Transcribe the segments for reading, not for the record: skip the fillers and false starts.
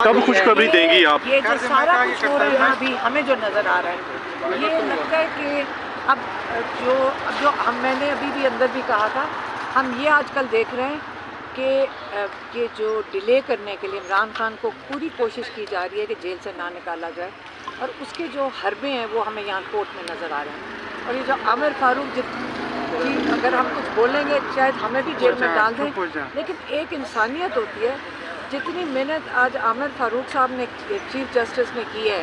कब खुशखबरी देंगी आप? ये जो सारा कुछ हो रहा है ना अभी हमें जो नज़र आ रहा है, ये लगता है कि अब जो मैंने अभी भी अंदर भी कहा था, हम ये आजकल देख रहे हैं कि ये जो डिले करने के लिए इमरान खान को पूरी कोशिश की जा रही है कि जेल से ना निकाला जाए, और उसके जो हरबे हैं वो हमें यहाँ कोर्ट में नज़र आ रहे हैं। और ये जो आमिर फारूक कि अगर हम कुछ बोलेंगे शायद हमें भी जेल में डाल दें, लेकिन एक इंसानियत होती है। जितनी मेहनत आज आमिर फारूक साहब ने, चीफ जस्टिस ने की है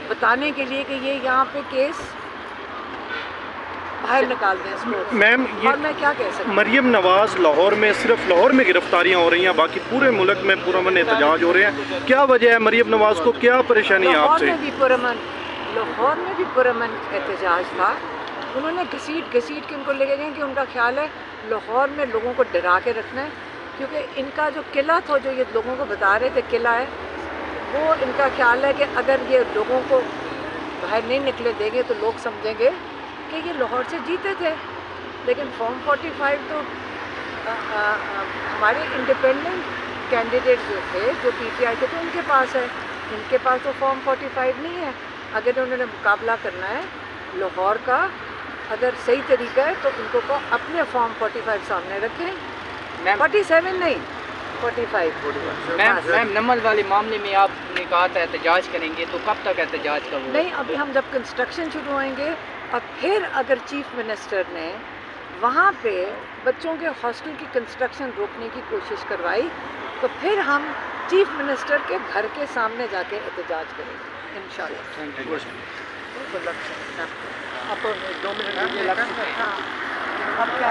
बताने के लिए कि ये यहाँ पे केस बाहर निकाल दें इसको, मैम और मैं क्या कह सकती हूँ। मरियम नवाज़ लाहौर में, सिर्फ लाहौर में गिरफ्तारियां हो रही हैं, बाकी पूरे मुल्क में पुरअमन एहतजाज हो रहे हैं, क्या वजह है? मरियम नवाज़ को क्या परेशानी है आपसे? लाहौर में भी पुरअमन एहतजाज था। उन्होंने घसीट के उनको लेके गए कि उनका ख्याल है लाहौर में लोगों को डरा के रखना है, क्योंकि इनका जो किला था, जो ये लोगों को बता रहे थे किला है, वो इनका ख्याल है कि अगर ये लोगों को बाहर नहीं निकले देंगे तो लोग समझेंगे कि ये लाहौर से जीते थे। लेकिन फॉर्म 45 तो हमारे इंडिपेंडेंट कैंडिडेट जो थे, जो पीटीआई के, तो उनके पास है। इनके पास तो फॉर्म 45 नहीं है। अगर उन्होंने मुकाबला करना है लाहौर का, अगर सही तरीका है तो उनको को अपने फॉर्म 45 सामने रखें, 47 नहीं 45। मैम नमल वाले मामले में आपने कहा था एहतजाज करेंगे, तो कब तक एहतजाज का? नहीं, अभी हम जब कंस्ट्रक्शन शुरू होएंगे और फिर अगर चीफ मिनिस्टर ने वहाँ पे बच्चों के हॉस्टल की कंस्ट्रक्शन रोकने की कोशिश करवाई, तो फिर हम चीफ मिनिस्टर के घर के सामने जाके एहतजाज करेंगे इंशाल्लाह। आप 2 मिनट हाँ, अब क्या